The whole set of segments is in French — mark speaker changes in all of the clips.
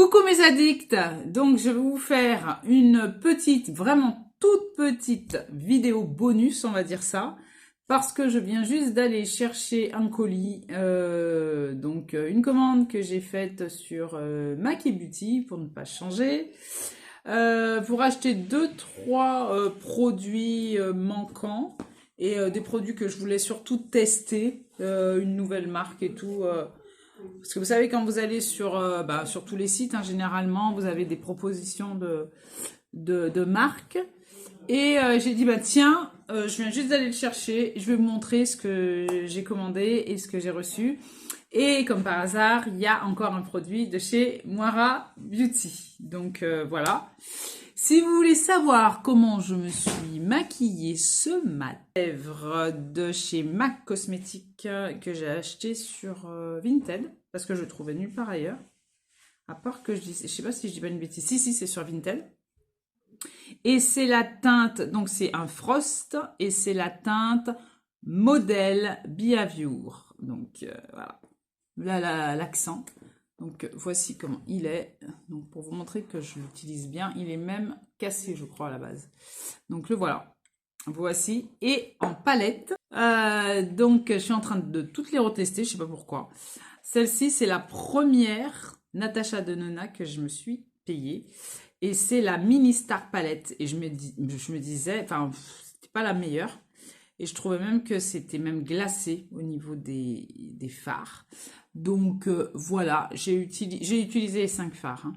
Speaker 1: Coucou mes addicts, donc je vais vous faire une petite, vraiment toute petite vidéo bonus, on va dire ça, parce que je viens juste d'aller chercher un colis, donc une commande que j'ai faite sur Maki Beauty pour ne pas changer, pour acheter 2-3 produits manquants et des produits que je voulais surtout tester, une nouvelle marque et tout. Parce que vous savez, quand vous allez sur tous les sites, hein, généralement, vous avez des propositions de marques. Et j'ai dit, bah tiens, je viens juste d'aller le chercher. Je vais vous montrer ce que j'ai commandé et ce que j'ai reçu. Et comme par hasard, il y a encore un produit de chez Moira Beauty. Donc voilà. Si vous voulez savoir comment je me suis maquillée ce matin, lèvres de chez MAC Cosmetics que j'ai acheté sur Vinted, parce que je le trouvais nulle part ailleurs. À part que je sais pas si je dis pas une bêtise. Si, c'est sur Vinted. Et c'est la teinte, donc c'est un Frost, et c'est la teinte Model Behavior. Donc voilà, là l'accent. Donc voici comment il est. Donc pour vous montrer que je l'utilise bien, il est même cassé je crois à la base. Donc le voilà. Voici. Et en palette. Donc je suis en train de toutes les retester, je sais pas pourquoi. Celle-ci c'est la première Natasha Denona que je me suis payée. Et c'est la Mini Star Palette. Et je me disais, enfin c'était pas la meilleure. Et je trouvais même que c'était même glacé au niveau des fards. Donc voilà, j'ai utilisé les 5 fards. Hein.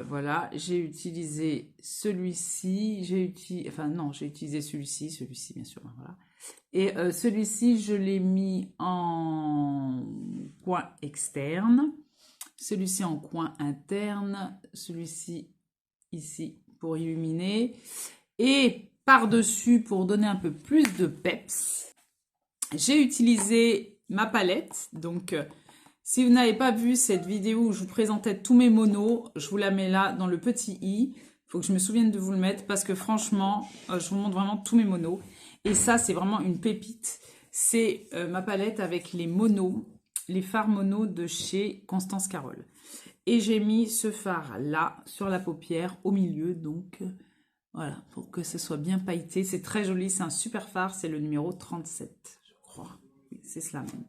Speaker 1: Voilà, j'ai utilisé celui-ci. J'ai utilisé celui-ci bien sûr. Voilà. Et celui-ci, je l'ai mis en coin externe. Celui-ci en coin interne. Celui-ci ici pour illuminer. Et par-dessus, pour donner un peu plus de peps, j'ai utilisé ma palette. Donc, si vous n'avez pas vu cette vidéo où je vous présentais tous mes monos, je vous la mets là dans le petit i. Il faut que je me souvienne de vous le mettre parce que franchement, je vous montre vraiment tous mes monos. Et ça, c'est vraiment une pépite. C'est ma palette avec les monos, les fards monos de chez Constance Carole. Et j'ai mis ce fard là, sur la paupière, au milieu, donc... Voilà, pour que ce soit bien pailleté. C'est très joli, c'est un super fard, c'est le numéro 37, je crois. Oui, c'est cela même.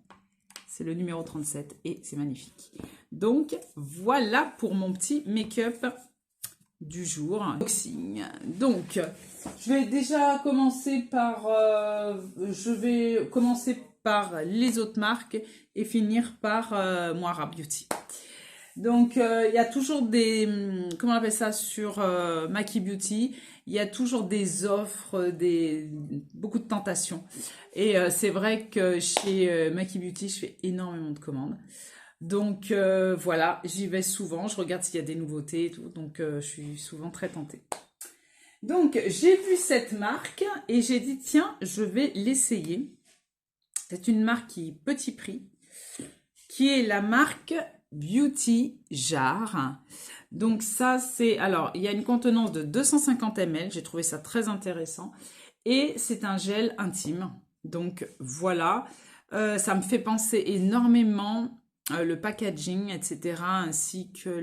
Speaker 1: C'est le numéro 37 et c'est magnifique. Donc, voilà pour mon petit make-up du jour. Unboxing. Donc, je vais déjà commencer par... les autres marques et finir par Moira Beauty. Donc, il y a toujours des... Comment on appelle ça sur Maki Beauty? Il y a toujours des offres, beaucoup de tentations. Et c'est vrai que chez Maki Beauty, je fais énormément de commandes. Donc, voilà, j'y vais souvent. Je regarde s'il y a des nouveautés et tout. Donc, je suis souvent très tentée. Donc, j'ai vu cette marque et j'ai dit, tiens, je vais l'essayer. C'est une marque qui est petit prix, qui est la marque... Beauty Jar. Donc ça c'est, alors il y a une contenance de 250 ml, j'ai trouvé ça très intéressant et c'est un gel intime. Donc voilà, ça me fait penser énormément le packaging etc. ainsi que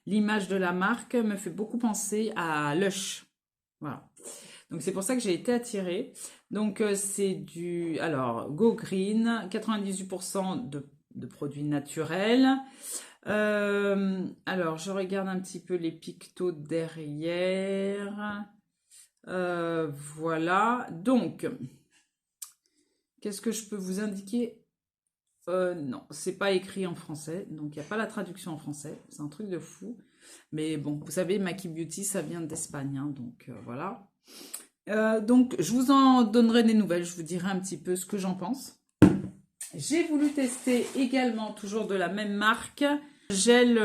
Speaker 1: l'image de la marque me fait beaucoup penser à Lush. Voilà. Donc c'est pour ça que j'ai été attirée. Donc c'est du, alors Go Green, 98% de produits naturels. Alors, je regarde un petit peu les pictos derrière. Voilà. Donc, qu'est-ce que je peux vous indiquer? Non, c'est pas écrit en français. Donc, il n'y a pas la traduction en français. C'est un truc de fou. Mais bon, vous savez, Maki Beauty, ça vient d'Espagne. Hein, donc, voilà. Donc, je vous en donnerai des nouvelles. Je vous dirai un petit peu ce que j'en pense. J'ai voulu tester également, toujours de la même marque, un gel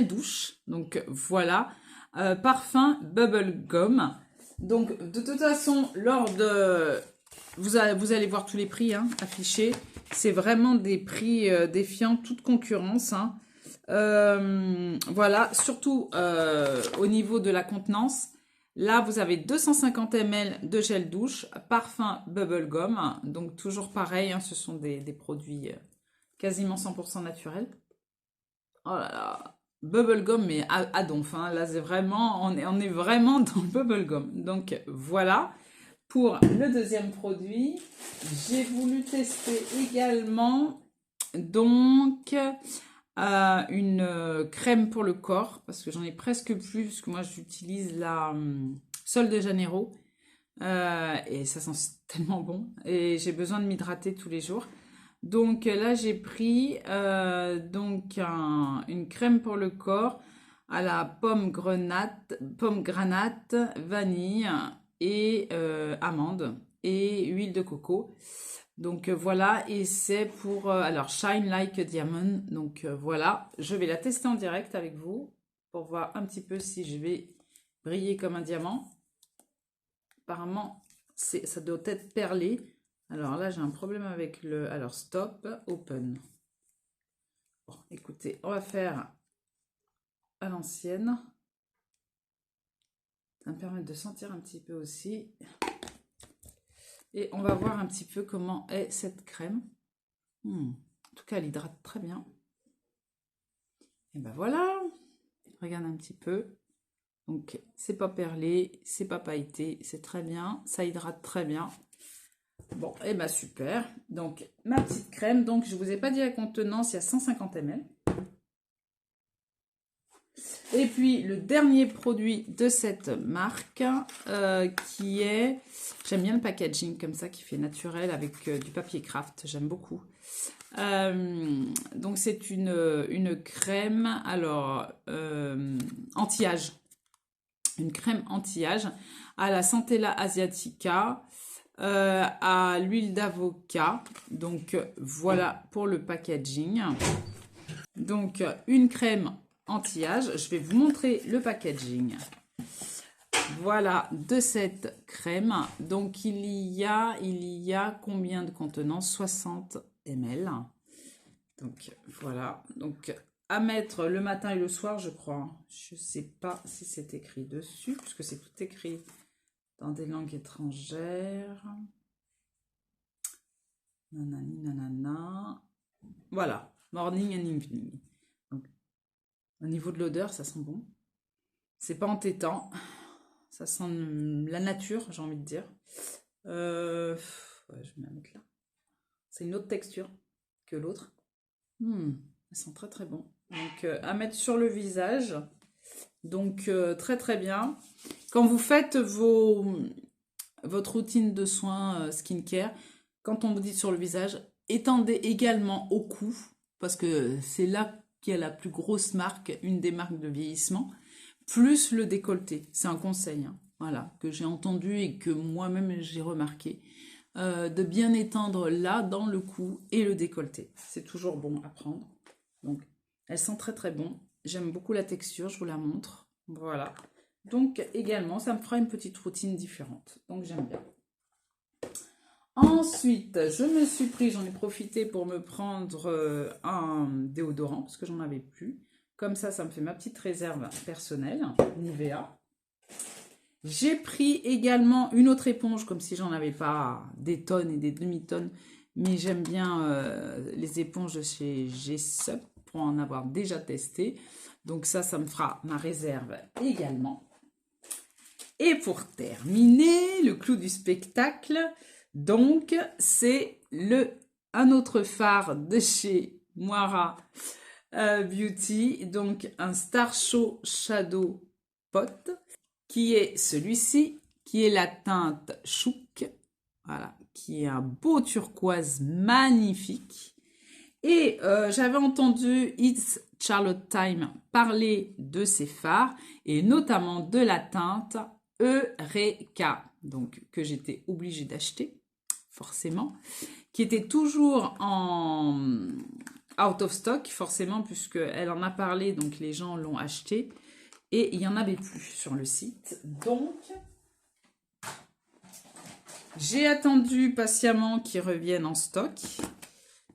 Speaker 1: douche. Donc voilà, parfum Bubble Gum. Donc de toute façon, lors de... Vous allez voir tous les prix hein, affichés. C'est vraiment des prix défiant toute concurrence. Hein. Voilà, surtout au niveau de la contenance. Là, vous avez 250 ml de gel douche, parfum Bubble Gum. Donc, toujours pareil, hein, ce sont des produits quasiment 100% naturels. Oh là là, bubblegum, mais à donf, hein. Là, c'est vraiment, on est vraiment dans le bubblegum. Donc, voilà. Pour le deuxième produit, j'ai voulu tester également, donc, une crème pour le corps, parce que j'en ai presque plus, parce que moi, j'utilise la Sol de Janeiro. Et ça sent tellement bon. Et j'ai besoin de m'hydrater tous les jours. Donc là, j'ai pris donc une crème pour le corps à la pomme granate, vanille et amande et huile de coco. Donc voilà, et c'est pour alors Shine Like a Diamond. Donc voilà, je vais la tester en direct avec vous pour voir un petit peu si je vais briller comme un diamant. Apparemment, ça doit être perlé. Alors là, j'ai un problème avec le... Alors, stop, open. Bon, écoutez, on va faire à l'ancienne. Ça va me permettre de sentir un petit peu aussi. Et on va voir un petit peu comment est cette crème. En tout cas, elle hydrate très bien. Et ben voilà. Regarde un petit peu. Donc, c'est pas perlé, c'est pas pailleté, c'est très bien. Ça hydrate très bien. Bon, et bah super. Donc, ma petite crème. Donc, je vous ai pas dit la contenance, il y a 150 ml. Et puis, le dernier produit de cette marque, qui est... J'aime bien le packaging comme ça, qui fait naturel avec du papier craft. J'aime beaucoup. Donc, c'est une crème, alors, anti-âge. Une crème anti-âge à la Centella asiatica. À l'huile d'avocat. Donc voilà pour le packaging. Donc une crème anti-âge. Je vais vous montrer le packaging. Voilà de cette crème. Donc il y a combien de contenants? 60 ml. Donc voilà. Donc à mettre le matin et le soir, je crois. Je ne sais pas si c'est écrit dessus, puisque c'est tout écrit dans des langues étrangères. Nanani, nanana. Voilà, morning and evening. Donc, au niveau de l'odeur, ça sent bon. C'est pas entêtant. Ça sent la nature, j'ai envie de dire. Ouais, je vais me la mettre là. C'est une autre texture que l'autre. Ça sent très très bon. Donc, à mettre sur le visage. Donc, très très bien. Quand vous faites votre routine de soins skincare, quand on vous dit sur le visage, étendez également au cou, parce que c'est là qu'il y a la plus grosse marque, une des marques de vieillissement, plus le décolleté. C'est un conseil, hein, voilà, que j'ai entendu et que moi-même j'ai remarqué, de bien étendre là, dans le cou et le décolleté. C'est toujours bon à prendre. Donc, elle sent très très bon. J'aime beaucoup la texture, je vous la montre. Voilà. Donc, également, ça me fera une petite routine différente. Donc, j'aime bien. Ensuite, je me suis pris, j'en ai profité pour me prendre un déodorant, parce que j'en avais plus. Comme ça me fait ma petite réserve personnelle, Nivea. J'ai pris également une autre éponge, comme si j'en avais pas des tonnes et des demi-tonnes. Mais j'aime bien les éponges de chez G-Sup pour en avoir déjà testé. Donc ça me fera ma réserve également. Et pour terminer, le clou du spectacle, donc c'est un autre phare de chez Moira Beauty, donc un Star Show Shadow Pot, qui est celui-ci, qui est la teinte Chouk, voilà, qui est un beau turquoise magnifique. Et j'avais entendu It's Charlotte Time parler de ces fards, et notamment de la teinte Eureka, donc que j'étais obligée d'acheter, forcément, qui était toujours en out of stock, forcément, puisqu'elle en a parlé, donc les gens l'ont acheté, et il n'y en avait plus sur le site. Donc, j'ai attendu patiemment qu'ils reviennent en stock,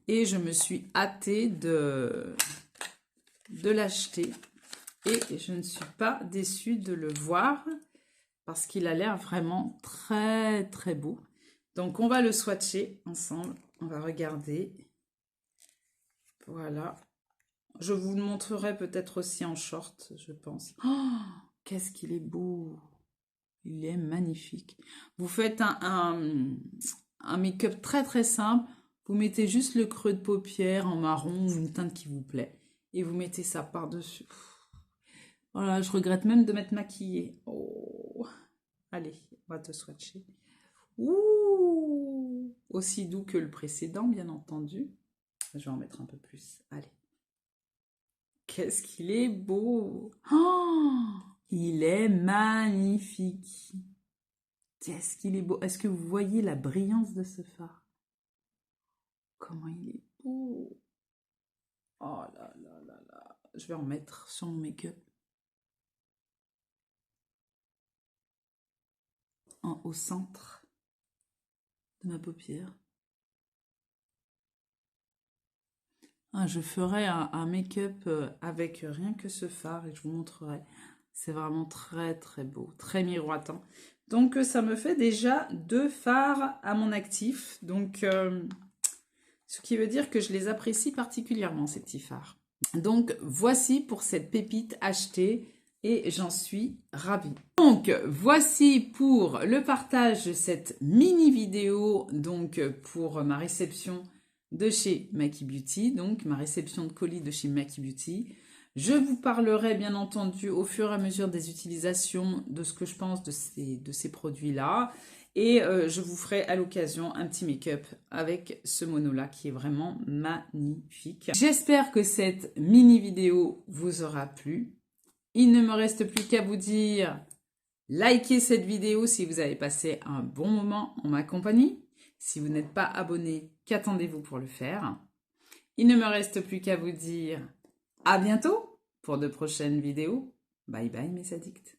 Speaker 1: et je me suis hâtée de l'acheter, et je ne suis pas déçue de le voir, parce qu'il a l'air vraiment très très beau. Donc on va le swatcher ensemble, on va regarder. Voilà, Je vous le montrerai peut-être aussi en short, je pense. Oh, qu'est-ce qu'il est beau! Il est magnifique. Vous faites un make-up très très simple. Vous mettez juste le creux de paupière en marron ou une teinte qui vous plaît. Et vous mettez ça par-dessus. Voilà, je regrette même de m'être maquillée. Oh. Allez, on va te swatcher. Ouh! Aussi doux que le précédent, bien entendu. Je vais en mettre un peu plus. Allez. Qu'est-ce qu'il est beau! Oh, il est magnifique. Qu'est-ce qu'il est beau. Est-ce que vous voyez la brillance de ce fard? Comment il est beau. Oh là là là là. Je vais en mettre sur mon make-up. Au centre de ma paupière. Ah, je ferai un make-up avec rien que ce fard et je vous montrerai. C'est vraiment très très beau, très miroitant. Donc ça me fait déjà 2 fards à mon actif. Donc ce qui veut dire que je les apprécie particulièrement, ces petits fards. Donc voici pour cette pépite achetée et j'en suis ravie. Donc voici pour le partage de cette mini vidéo donc pour ma réception de chez Maki Beauty, donc ma réception de colis de chez Maki Beauty. Je vous parlerai bien entendu au fur et à mesure des utilisations de ce que je pense de ces produits-là. Et je vous ferai à l'occasion un petit make-up avec ce mono-là qui est vraiment magnifique. J'espère que cette mini vidéo vous aura plu. Il ne me reste plus qu'à vous dire, likez cette vidéo si vous avez passé un bon moment en ma compagnie. Si vous n'êtes pas abonné, qu'attendez-vous pour le faire? Il ne me reste plus qu'à vous dire à bientôt pour de prochaines vidéos. Bye bye mes addicts.